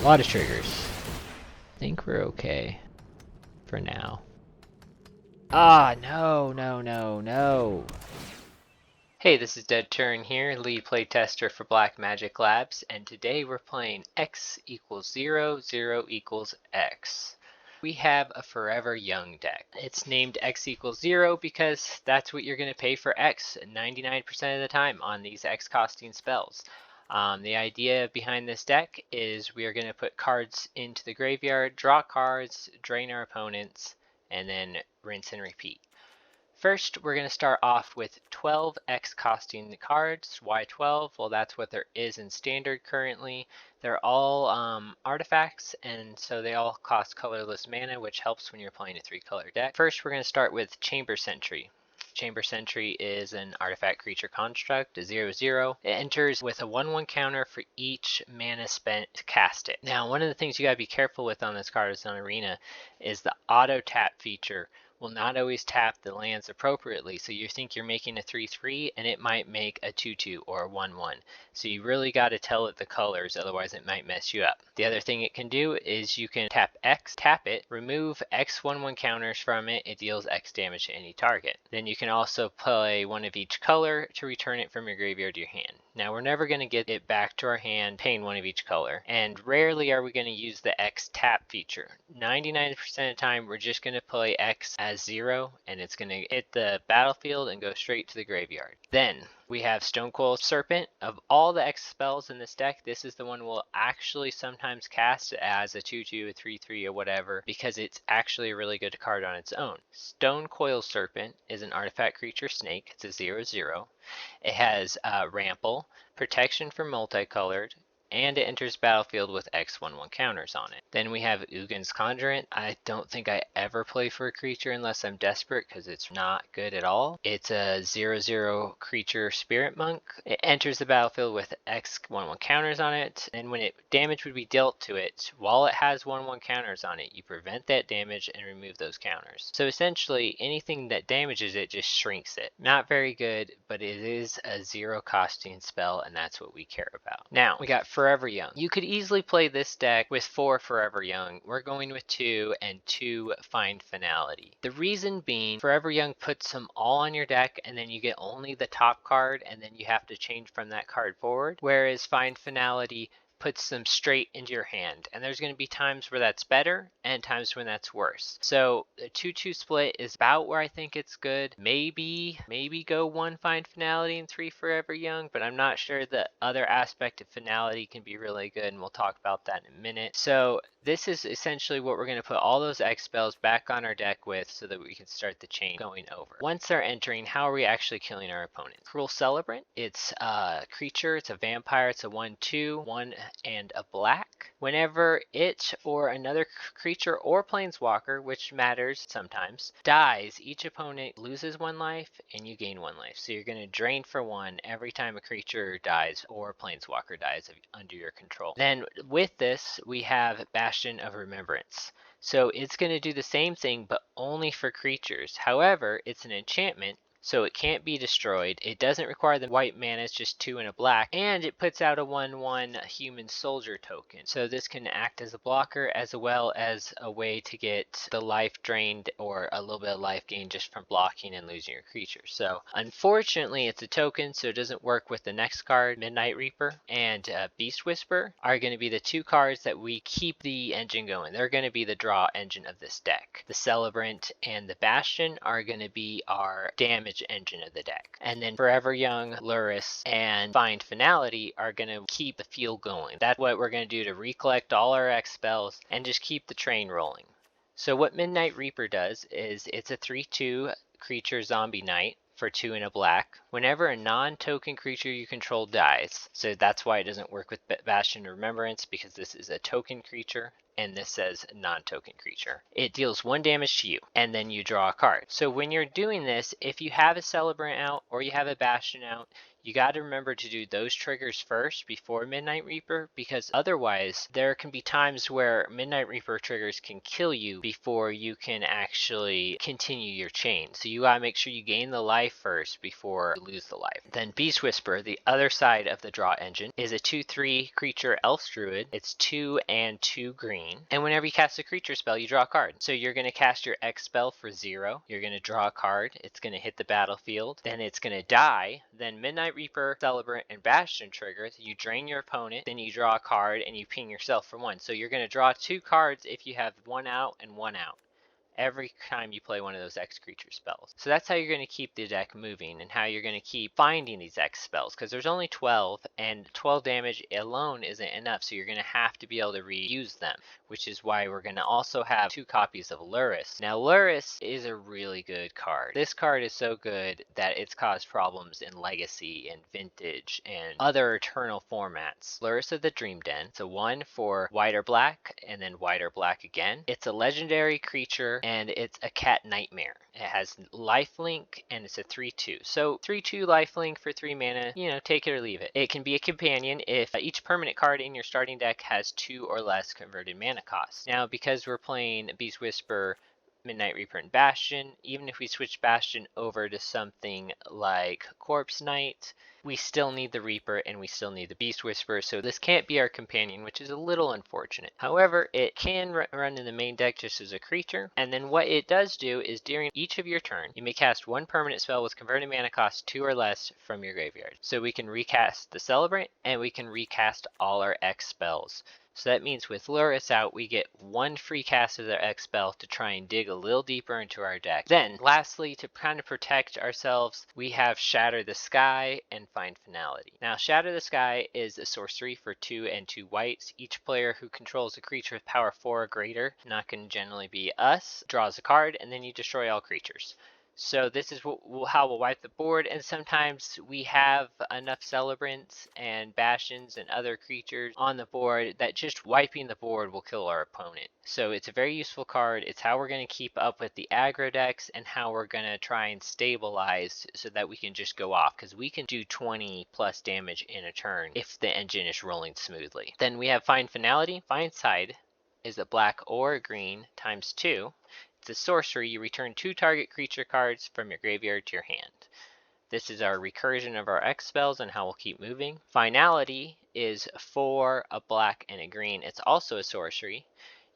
A lot of triggers. I think we're okay for now. Ah, no, no, no, no. Hey, this is DeadTurin here, lead playtester for Black Magic Labs, and today we're playing X equals 0, 0 equals X. We have a Forever Young deck. It's named X equals 0 because that's what you're going to pay for X 99% of the time on these X costing spells. The idea behind this deck is we are going to put cards into the graveyard, draw cards, drain our opponents, and then rinse and repeat. First, we're going to start off with 12 X costing cards. Why 12? Well, that's what there is in Standard currently. They're all artifacts, and so they all cost colorless mana, which helps when you're playing a 3-color deck. First, we're going to start with Chamber Sentry. Chamber Sentry is an artifact creature construct, a 0/0. It enters with a 1/1 counter for each mana spent to cast it. Now, one of the things you gotta be careful with on this card on Arena is the auto tap feature will not always tap the lands appropriately. So you think you're making a 3/3 and it might make a 2/2 or a 1/1. So you really got to tell it the colors, otherwise it might mess you up. The other thing it can do is you can tap X, tap it, remove X 1/1 counters from it. It deals X damage to any target. Then you can also play one of each color to return it from your graveyard to your hand. Now we're never going to get it back to our hand paying one of each color, and rarely are we going to use the X tap feature. 99% of the time we're just going to play X as 0 and it's going to hit the battlefield and go straight to the graveyard. Then we have Stonecoil Serpent. Of all the X spells in this deck, this is the one we'll actually sometimes cast as a 2/2, a 3/3, or whatever, because it's actually a really good card on its own. Stonecoil Serpent is an artifact creature snake. It's a 0/0. It has Rample, protection for multicolored, and it enters battlefield with X 1/1 counters on it. Then we have Ugin's Conjurant. I don't think I ever play for a creature unless I'm desperate because it's not good at all. It's a 0/0 creature spirit monk. It enters the battlefield with X 1/1 counters on it, and when damage would be dealt to it, while it has 1/1 counters on it, you prevent that damage and remove those counters. So essentially anything that damages it just shrinks it. Not very good, but it is a 0 costing spell, and that's what we care about. Now we got Forever Young. You could easily play this deck with 4 Forever Young. We're going with 2 and 2 Find Finality. The reason being, Forever Young puts them all on your deck and then you get only the top card and then you have to change from that card forward. Whereas Find Finality puts them straight into your hand, and there's going to be times where that's better and times when that's worse. So the 2/2 split is about where I think it's good. Maybe go 1 Find Finality and 3 Forever Young, but I'm not sure the other aspect of Finality can be really good, and we'll talk about that in a minute. So this is essentially what we're going to put all those X spells back on our deck with so that we can start the chain going over. Once they're entering, how are we actually killing our opponent? Cruel Celebrant. It's a creature, it's a vampire, it's a 1/2, 1 and a black. Whenever it or another creature or planeswalker, which matters sometimes, dies, each opponent loses 1 life and you gain 1 life. So you're going to drain for 1 every time a creature dies or planeswalker dies under your control. Then with this, we have Bastion of Remembrance. So it's going to do the same thing, but only for creatures. However, it's an enchantment, so it can't be destroyed. It doesn't require the white mana, it's just 2 and a black, and it puts out a 1/1 human soldier token. So this can act as a blocker as well as a way to get the life drained or a little bit of life gain just from blocking and losing your creature. So unfortunately it's a token, so it doesn't work with the next card. Midnight Reaper and Beast Whisper are going to be the 2 cards that we keep the engine going. They're going to be the draw engine of this deck. The Celebrant and the Bastion are going to be our damage engine of the deck. And then Forever Young, Luris, and Find Finality are going to keep the field going. That's what we're going to do to recollect all our X spells and just keep the train rolling. So what Midnight Reaper does is it's a 3/2 creature zombie knight for 2 and a black. Whenever a non-token creature you control dies, so that's why it doesn't work with Bastion of Remembrance, because this is a token creature and this says non-token creature. It deals 1 damage to you and then you draw a card. So when you're doing this, if you have a Celebrant out or you have a Bastion out, You got to remember to do those triggers first before Midnight Reaper, because otherwise there can be times where Midnight Reaper triggers can kill you before you can actually continue your chain. So you got to make sure you gain the life first before you lose the life. Then Beast Whisper, the other side of the draw engine, is a 2/3 creature elf druid. It's 2 and 2 green. And whenever you cast a creature spell, you draw a card. So you're going to cast your X spell for 0. You're going to draw a card. It's going to hit the battlefield. Then it's going to die. Then Midnight Reaper, Celebrant, and Bastion triggers. You drain your opponent. Then you draw a card and you ping yourself for 1. So you're going to draw 2 cards if you have 1 out and 1 out every time you play one of those X creature spells. So that's how you're going to keep the deck moving and how you're going to keep finding these X spells, because there's only 12 and 12 damage alone isn't enough, so you're going to have to be able to reuse them, which is why we're going to also have 2 copies of Luris. Now Luris is a really good card. This card is so good that it's caused problems in Legacy and Vintage and other Eternal formats. Luris of the Dream Den. It's a 1 for white or black and then white or black again. It's a legendary creature and it's a cat nightmare. It has lifelink and it's a 3/2. So 3/2 lifelink for 3 mana, you know, take it or leave it. It can be a companion if each permanent card in your starting deck has 2 or less converted mana costs. Now because we're playing Beast Whisper, Midnight Reaper, and Bastion, even if we switch Bastion over to something like Corpse Knight, we still need the Reaper and we still need the Beast Whisperer, so this can't be our companion, which is a little unfortunate. However, it can run in the main deck just as a creature, and then what it does do is during each of your turn, you may cast 1 permanent spell with converted mana cost 2 or less from your graveyard. So we can recast the Celebrant and we can recast all our X spells. So that means with Luris out, we get 1 free cast of their X spell to try and dig a little deeper into our deck. Then, lastly, to kind of protect ourselves, we have Shatter the Sky and Find Finality. Now, Shatter the Sky is a sorcery for 2 and 2 whites. Each player who controls a creature with power 4 or greater, not going to generally be us, draws a card, and then you destroy all creatures. So this is how we'll wipe the board, and sometimes we have enough Celebrants and Bastions and other creatures on the board that just wiping the board will kill our opponent. So it's a very useful card. It's how we're going to keep up with the aggro decks and how we're going to try and stabilize so that we can just go off, because we can do 20 plus damage in a turn if the engine is rolling smoothly. Then we have Find Finality. Find Side is a black or a green times 2. It's a sorcery. You return 2 target creature cards from your graveyard to your hand. This is our recursion of our X spells and how we'll keep moving. Finality is 4, a black, and a green. It's also a sorcery.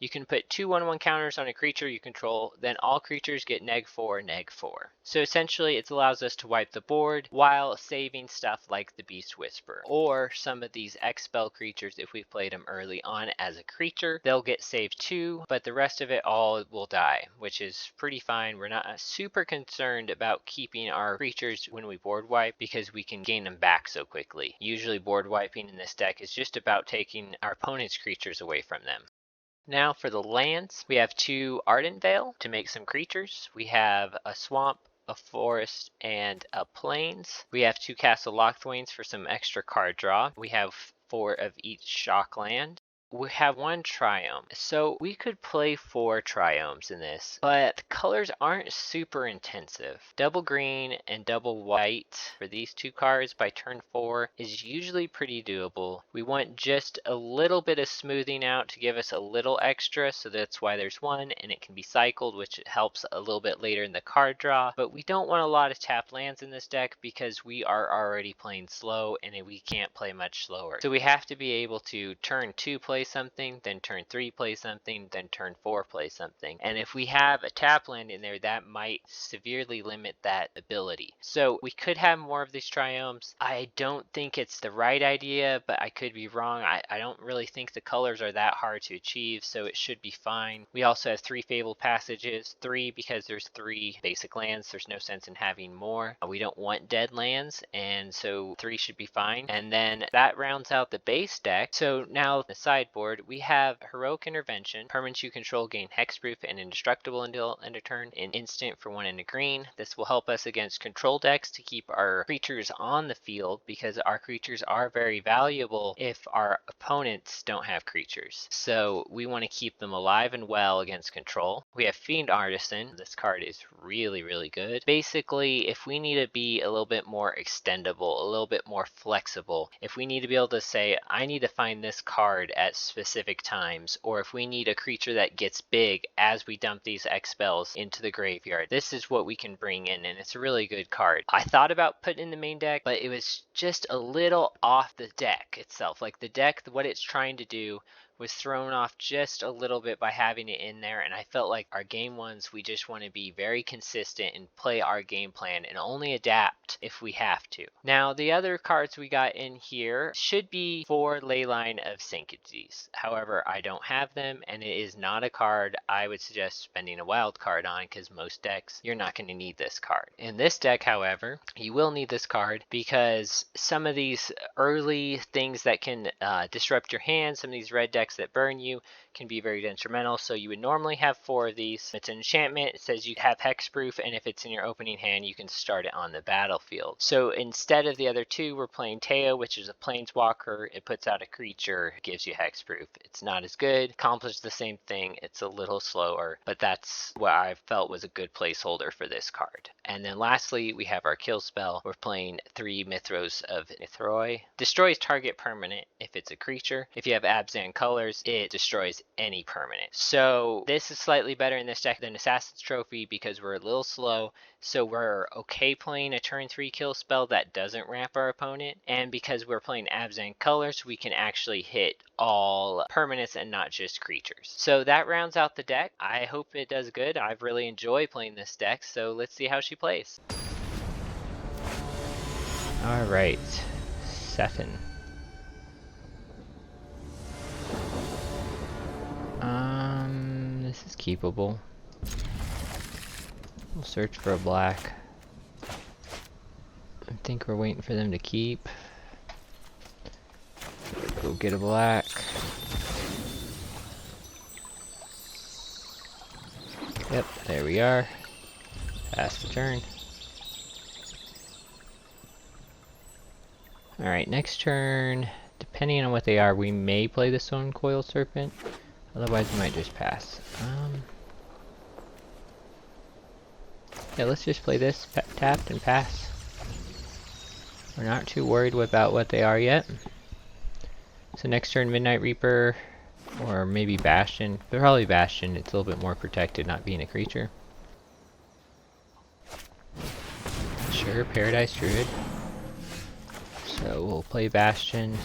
You can put 2 1/1 counters on a creature you control, then all creatures get -4, -4. So essentially it allows us to wipe the board while saving stuff like the Beast Whisperer. Or some of these X spell creatures, if we played them early on as a creature, they'll get saved too, but the rest of it all will die, which is pretty fine. We're not super concerned about keeping our creatures when we board wipe because we can gain them back so quickly. Usually board wiping in this deck is just about taking our opponent's creatures away from them. Now for the lands, we have 2 Ardent Vale to make some creatures. We have a swamp, a forest, and a plains. We have 2 Castle Lochthwains for some extra card draw. We have 4 of each shock land. We have 1 Triome. So we could play 4 Triomes in this, but the colors aren't super intensive. Double green and double white for these 2 cards by turn 4 is usually pretty doable. We want just a little bit of smoothing out to give us a little extra, so that's why there's 1, and it can be cycled, which helps a little bit later in the card draw. But we don't want a lot of tapped lands in this deck because we are already playing slow and we can't play much slower. So we have to be able to turn 2 play something, then turn 3 play something, then turn 4 play something. And if we have a tap land in there, that might severely limit that ability. So we could have more of these Triomes. I don't think it's the right idea, but I could be wrong. I don't really think the colors are that hard to achieve, so it should be fine. We also have 3 Fabled Passages. 3 because there's 3 basic lands. There's no sense in having more. We don't want dead lands, and so 3 should be fine. And then that rounds out the base deck. So now the side sideboard, we have Heroic Intervention. Permanents you control gain hexproof and indestructible until end of turn. An instant for 1 and a green. This will help us against control decks to keep our creatures on the field, because our creatures are very valuable if our opponents don't have creatures. So we want to keep them alive and well against control. We have Fiend Artisan. This card is really good. Basically, if we need to be a little bit more extendable, a little bit more flexible, if we need to be able to say, I need to find this card at specific times, or if we need a creature that gets big as we dump these X spells into the graveyard, this is what we can bring in, and it's a really good card. I thought about putting in the main deck, but it was just a little off the deck itself. Like the deck, what it's trying to do was thrown off just a little bit by having it in there, and I felt like our game ones, we just want to be very consistent and play our game plan and only adapt if we have to. Now the other cards we got in here should be for Leyline of Sanctities. However, I don't have them, and it is not a card I would suggest spending a wild card on, because most decks you're not going to need this card. In this deck, however, you will need this card, because some of these early things that can disrupt your hand, some of these red decks that burn you, can be very detrimental. So you would normally have 4 of these. It's an enchantment. It says you have hexproof, and if it's in your opening hand, you can start it on the battlefield. So instead of the other 2, we're playing Teo, which is a planeswalker. It puts out a creature, gives you hexproof. It's not as good, accomplishes the same thing, it's a little slower, but that's what I felt was a good placeholder for this card. And then lastly, we have our kill spell. We're playing 3 Mythros of Nithroi. Destroys target permanent if it's a creature. If you have Abzan colors, it destroys any permanent. So this is slightly better in this deck than Assassin's Trophy, because we're a little slow. So we're okay playing a turn 3 kill spell that doesn't ramp our opponent. And because we're playing Abzan colors, we can actually hit all permanents and not just creatures. So that rounds out the deck. I hope it does good. I've really enjoyed playing this deck, so let's see how she plays. Alright, 7. This is keepable. We'll search for a black. I think we're waiting for them to keep. Go get a black. Yep, there we are. Pass the turn. Alright, next turn, depending on what they are, we may play the Stone Coil Serpent. Otherwise, we might just pass. Yeah, let's just play this tapped and pass. We're not too worried about what they are yet. So next turn, Midnight Reaper, or maybe Bastion. But probably Bastion. It's a little bit more protected, not being a creature. Sure, Paradise Druid. So we'll play Bastion.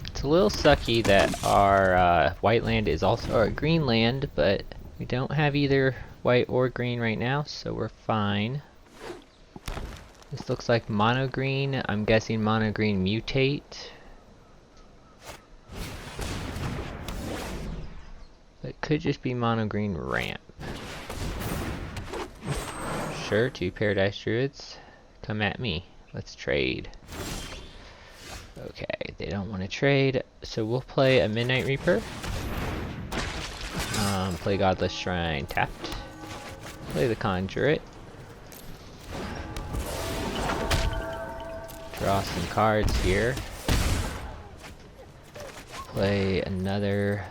It's a little sucky that our white land is also our green land, but we don't have either white or green right now, so we're fine. This looks like mono green. I'm guessing mono green mutate. But it could just be mono green ramp. Sure, 2 Paradise Druids. Come at me. Let's trade. Okay, they don't want to trade, so we'll play a Midnight Reaper. Play Godless Shrine tapped. Play the Conjurate. Draw some cards here. Play another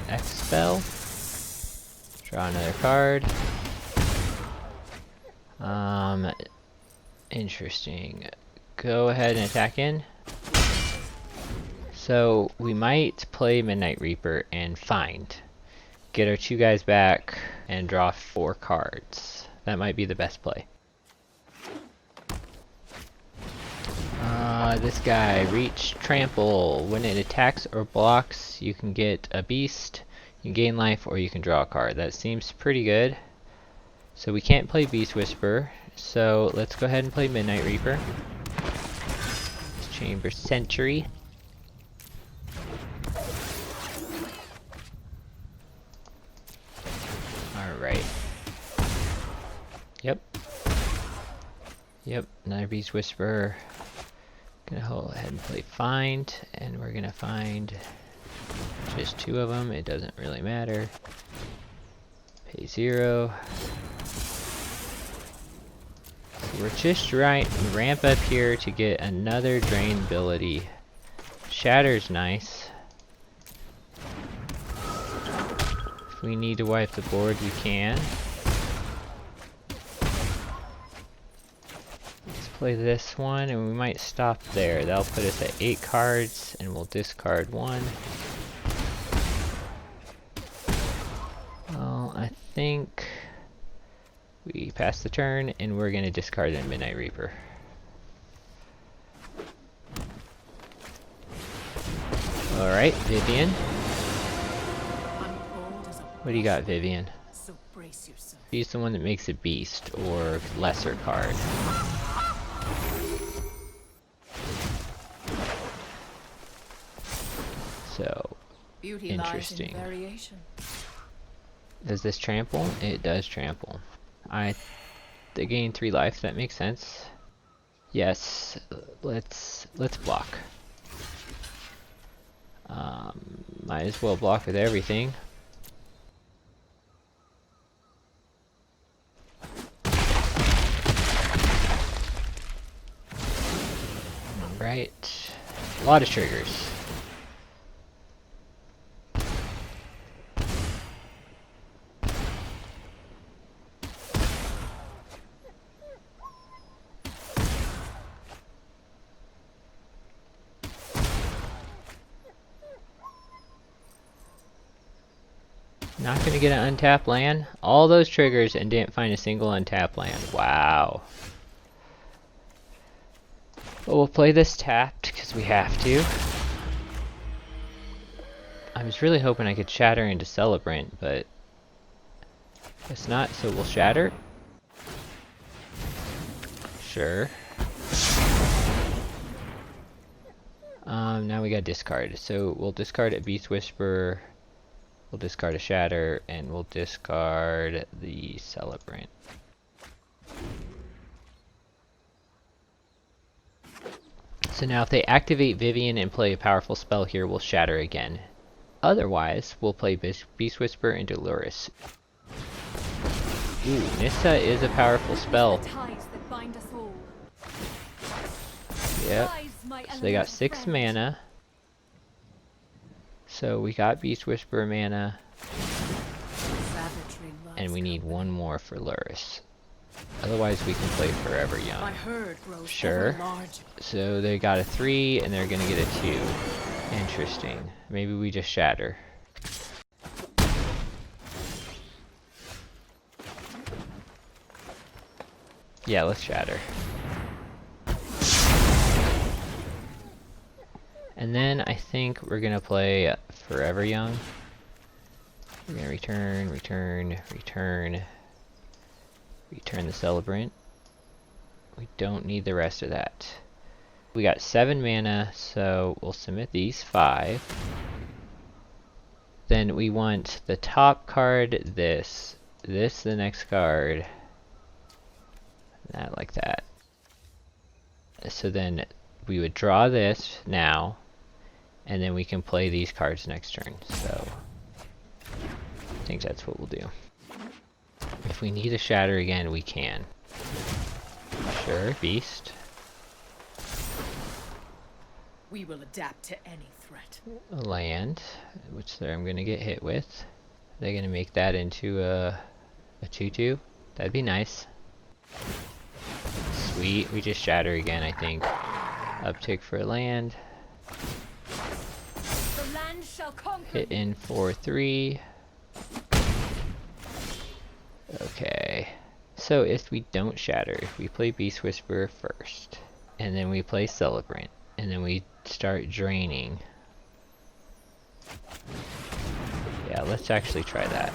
X spell. Draw another card. Interesting. Go ahead and attack in. So we might play Midnight Reaper and find. Get our 2 guys back and draw 4 cards. That might be the best play. This guy, Reach, Trample. When it attacks or blocks, you can get a beast, you can gain life, or you can draw a card. That seems pretty good. So we can't play Beast Whisperer, so let's go ahead and play Midnight Reaper. Chamber Sentry. Alright. Yep. Yep, another Beast Whisperer. Gonna go ahead and play find, and we're gonna find just 2 of them. It doesn't really matter. Pay 0. So we're just right. Ramp up here to get another drain ability. Shatter's nice. If we need to wipe the board, we can. Play this one, and we might stop there. That'll put us at 8 cards, and we'll discard 1. Well, I think we pass the turn, and we're going to discard a Midnight Reaper. Alright, Vivian. What do you got, Vivian? He's the one that makes a beast, or lesser card. So, interesting. Does this trample? It does trample. They gain 3 life, that makes sense. Yes, let's block. Might as well block with everything. Right, a lot of triggers. Not gonna get an untapped land. All those triggers and didn't find a single untapped land. Wow. But we'll play this tapped because we have to. I was really hoping I could shatter into Celebrant, but it's not, so we'll shatter. Sure. Now we got discard. So we'll discard a Beast Whisperer. We'll discard a Shatter, and we'll discard the Celebrant. So now if they activate Vivian and play a powerful spell here, we'll Shatter again. Otherwise, we'll play Beast Whisperer into Luris. Ooh, Nissa is a powerful spell. Yep. So they got 6 mana. So we got Beast Whisperer mana. And we need 1 more for Luris. Otherwise we can play Forever Young. Sure. So they got a 3 and they're gonna get a 2. Interesting. Maybe we just shatter. Yeah, let's shatter. And then I think we're gonna play Forever Young. We're gonna return the Celebrant. We don't need the rest of that. We got 7 mana, so we'll submit these 5. Then we want the top card, this the next card, that like that. So then we would draw this now, and then we can play these cards next turn. So I think that's what we'll do. If we need a shatter again, we can. Sure, Beast. We will adapt to any threat. A land, which I'm gonna get hit with. They're gonna make that into a 2/2. That'd be nice. Sweet, we just shatter again, I think. Uptick for a land. The land shall conquer. Hit in for 3. Okay. So if we don't shatter, if we play Beast Whisperer first, and then we play Celebrant, and then we start draining. Yeah, let's actually try that.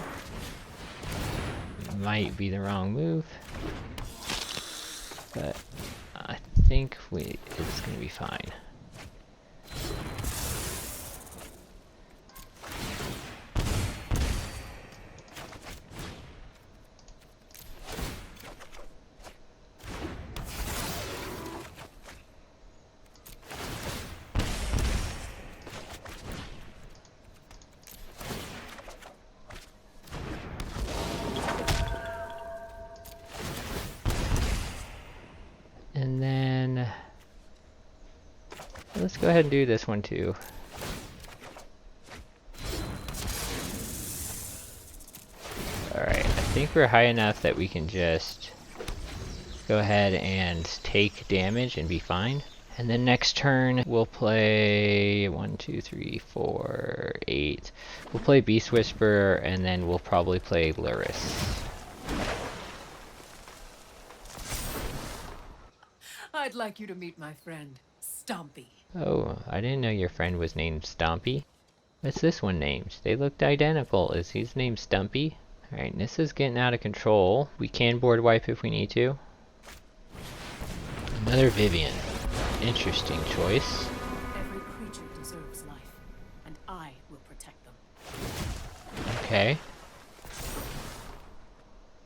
Might be the wrong move, but I think it's gonna be fine. let's go ahead and do this one too. Alright, I think we're high enough that we can just go ahead and take damage and be fine. And then next turn we'll play 1, 2, 3, 4, 8. We'll play Beast Whisperer and then we'll probably play Luris. I'd like you to meet my friend, Stompy. Oh, I didn't know your friend was named Stompy. What's this one named? They looked identical. Is his name Stumpy? Alright, this is getting out of control. We can board wipe if we need to. Another Vivian. Interesting choice. Every creature deserves life, and I will protect them. Okay.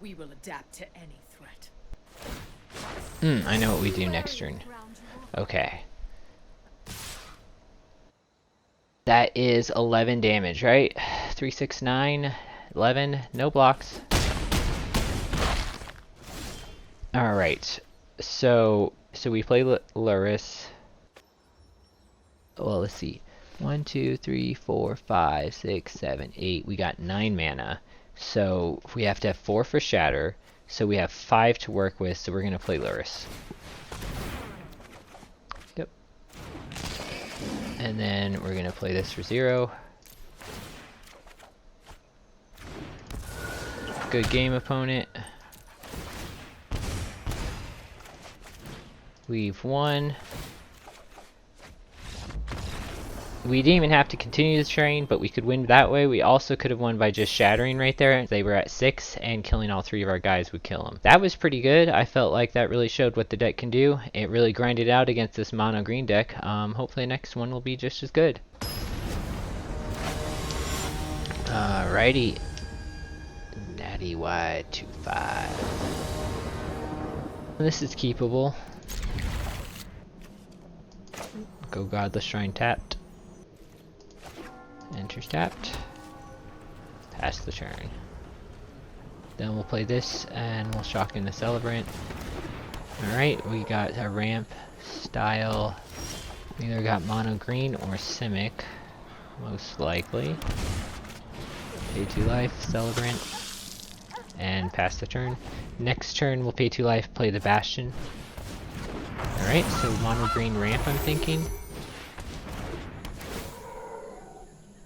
We will adapt to any threat. I know what we do next turn. Okay. That is 11 damage, right? 3, 6, 9, 11. No blocks. Alright. So we play Luris. Well, let's see. 1, 2, 3, 4, 5, 6, 7, 8. We got 9 mana. So we have to have 4 for Shatter. So we have 5 to work with, so we're going to play Luris. Yep. And then we're going to play this for 0. Good game, opponent. We've won. We didn't even have to continue the train, but we could win that way. We also could have won by just shattering right there. They were at 6, and killing all 3 of our guys would kill them. That was pretty good. I felt like that really showed what the deck can do. It really grinded out against this mono green deck. Hopefully the next one will be just as good. Alrighty. Natty Wide 2-5. This is keepable. Go Godless Shrine tapped. Enters tapped. Pass the turn. Then we'll play this and we'll shock in the Celebrant. Alright, we got a ramp style. We either got mono green or Simic, most likely. Pay 2 life, Celebrant, and pass the turn. Next turn we'll pay 2 life, play the Bastion. Alright, so mono green ramp I'm thinking.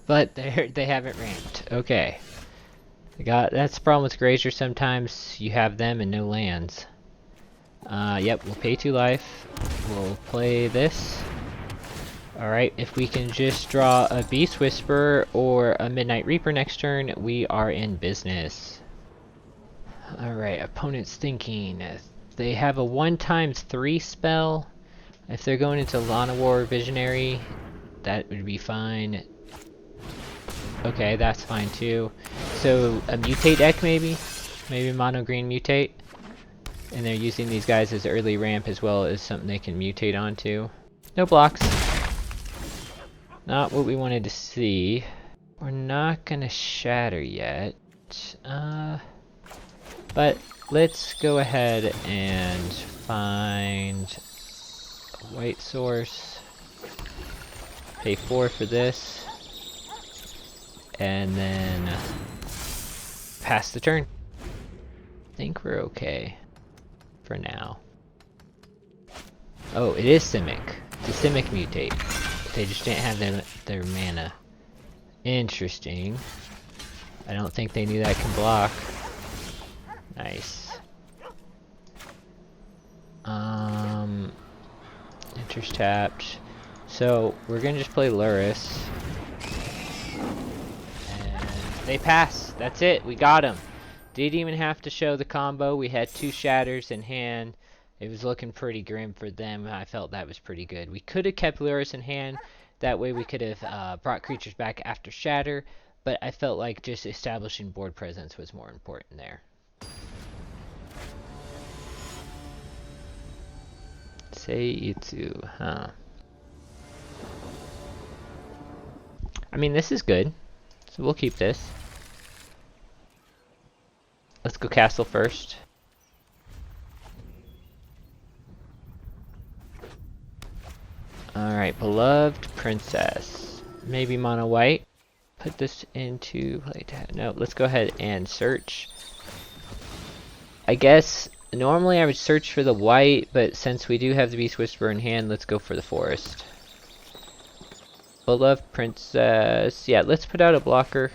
But they haven't ramped. Okay. That's the problem with Grazer sometimes. You have them and no lands. Yep, we'll pay 2 life. We'll play this. Alright, if we can just draw a Beast Whisperer or a Midnight Reaper next turn, we are in business. Alright, opponent's thinking. They have a 1x3 spell. If they're going into Lana War Visionary, that would be fine. Okay, that's fine too. So a Mutate deck maybe? Maybe mono green Mutate? And they're using these guys as early ramp as well as something they can mutate onto. No blocks. Not what we wanted to see. We're not gonna shatter yet. But let's go ahead and find a white source. Pay 4 for this. And then pass the turn. I think we're okay for now. Oh, it is Simic. It's a Simic Mutate. They just didn't have their mana. Interesting. I don't think they knew that can block. Nice. Enters tapped. So we're gonna just play Luris. They pass. That's it. We got him. Didn't even have to show the combo. We had 2 shatters in hand. It was looking pretty grim for them. I felt that was pretty good. We could have kept Luris in hand. That way we could have brought creatures back after shatter. But I felt like just establishing board presence was more important there. Seitsu, huh? I mean, this is good. So we'll keep this. Let's go castle first. Alright, beloved princess. Maybe mono white. Put this into playtest. No, let's go ahead and search. I guess normally I would search for the white, but since we do have the Beast Whisperer in hand, let's go for the forest. Beloved princess. Yeah, let's put out a blocker.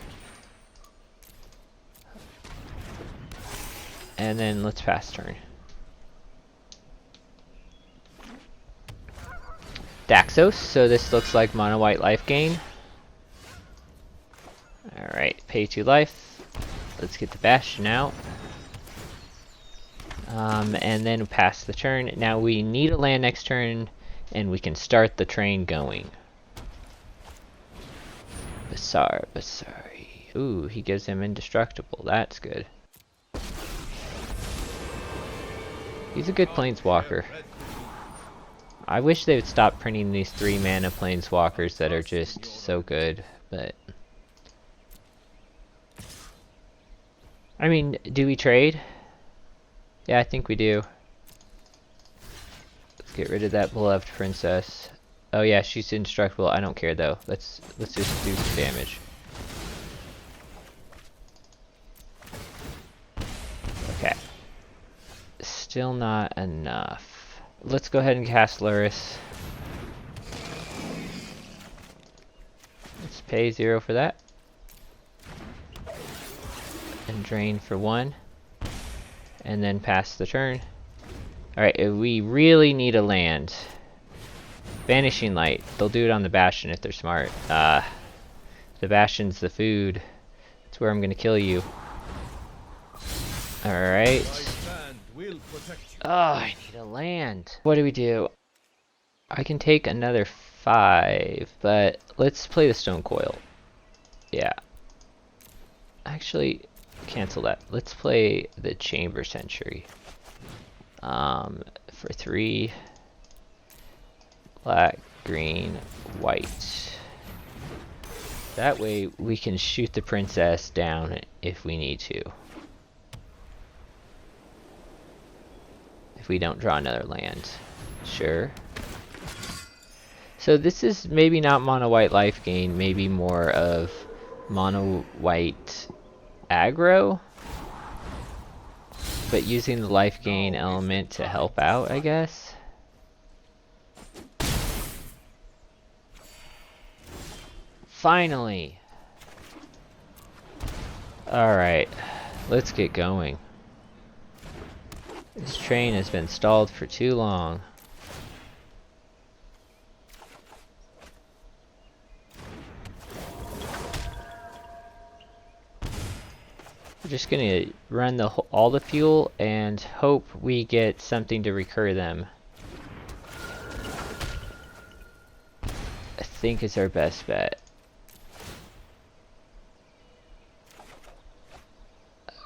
And then let's pass turn. Daxos, so this looks like mono white life gain. Alright, pay 2 life. Let's get the Bastion out. And then pass the turn. Now we need a land next turn, and we can start the train going. Basari. Ooh, he gives him indestructible. That's good. He's a good planeswalker. I wish they would stop printing these 3 mana planeswalkers that are just so good, but... I mean, do we trade? Yeah, I think we do. Let's get rid of that beloved princess. Oh yeah, she's indestructible. I don't care though. Let's just do some damage. Okay. Still not enough. Let's go ahead and cast Luris. Let's pay 0 for that. And drain for 1. And then pass the turn. Alright, we really need a land. Vanishing Light. They'll do it on the Bastion if they're smart. The Bastion's the food. That's where I'm gonna kill you. Alright. Oh, I need a land. What do we do? I can take another 5, but let's play the Stone Coil. Yeah. Actually, cancel that. Let's play the Chamber Sentry. For 3. Black, green, white. That way we can shoot the princess down if we need to. If we don't draw another land. Sure. So this is maybe not mono white life gain, maybe more of mono white aggro, but using the life gain element to help out, I guess. Finally! Alright, let's get going. This train has been stalled for too long. We're just gonna run all the fuel and hope we get something to recur them. I think is our best bet.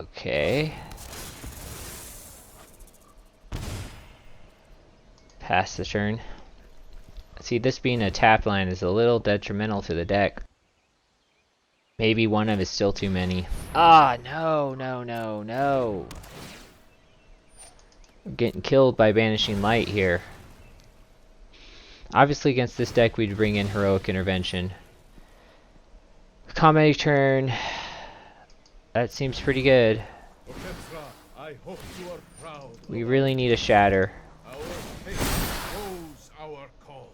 Okay. Pass the turn. See, this being a tap line is a little detrimental to the deck. Maybe 1 of is still too many. Ah, no, no, no, no. We're getting killed by Banishing Light here. Obviously against this deck we'd bring in Heroic Intervention. Comedy turn. That seems pretty good. We really need a Shatter.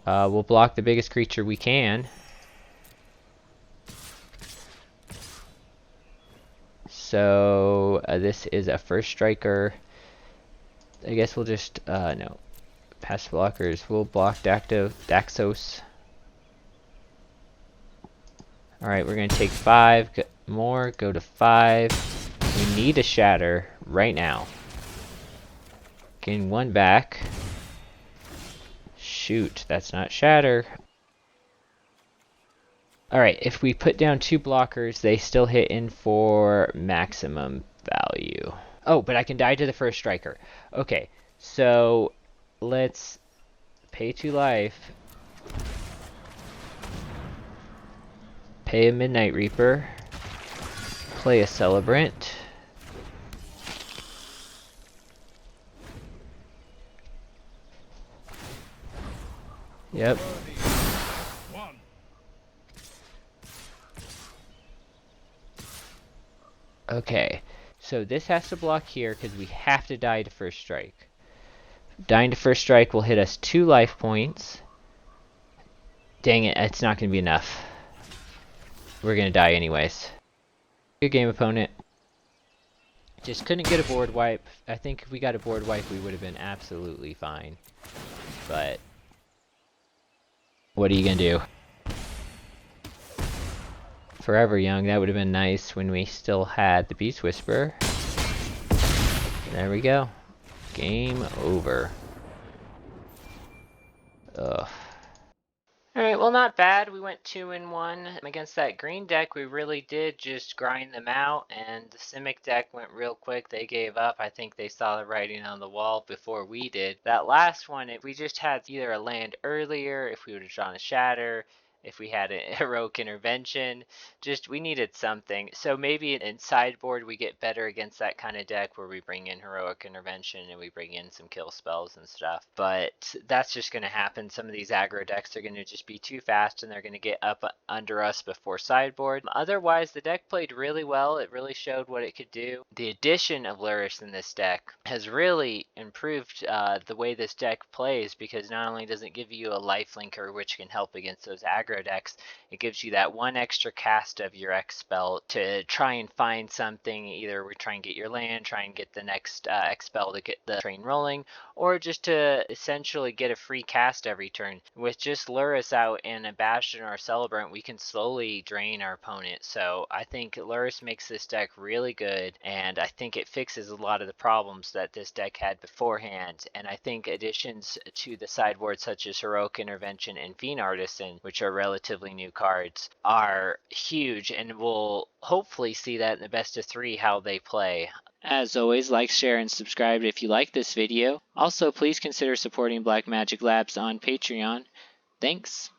We'll block the biggest creature we can. So this is a first striker. I guess we'll just no. Pass blockers. We'll block Daxos. Alright, we're gonna take 5 more, go to 5. We need a Shatter right now. Gain 1 back. Shoot, that's not Shatter. Alright, if we put down 2 blockers, they still hit in for maximum value. Oh, but I can die to the first striker. Okay, so let's pay 2 life. Pay a Midnight Reaper. Play a Celebrant. Yep. Okay, so this has to block here because we have to die to first strike. Dying to first strike will hit us 2 life points. Dang it, it's not going to be enough. We're going to die anyways. Good game, opponent. Just couldn't get a board wipe. I think if we got a board wipe, we would have been absolutely fine. But what are you going to do? Forever Young, that would have been nice when we still had the Beast Whisperer. There we go. Game over. Ugh. Alright, well not bad. We went 2-1. Against that green deck, we really did just grind them out, and the Simic deck went real quick. They gave up. I think they saw the writing on the wall before we did. That last one, if we just had either a land earlier, if we would have drawn a Shatter, if we had a heroic intervention, just we needed something. So maybe in sideboard we get better against that kind of deck where we bring in heroic intervention and we bring in some kill spells and stuff. But that's just going to happen. Some of these aggro decks are going to just be too fast and they're going to get up under us before sideboard. Otherwise, the deck played really well. It really showed what it could do. The addition of Luris in this deck has really improved the way this deck plays, because not only does it give you a lifelinker which can help against those aggro decks, it gives you that one extra cast of your X spell to try and find something. Either we try and get your land, try and get the next X spell to get the train rolling, or just to essentially get a free cast every turn. With just Luris out and a Bastion or a Celebrant, we can slowly drain our opponent. So I think Luris makes this deck really good, and I think it fixes a lot of the problems that this deck had beforehand. And I think additions to the sideboard such as Heroic Intervention and Fiend Artisan, which are relatively new cards, are huge, and we'll hopefully see that in the best of 3 how they play. As always, like, share, and subscribe if you like this video. Also, please consider supporting Black Magic Labs on Patreon. Thanks.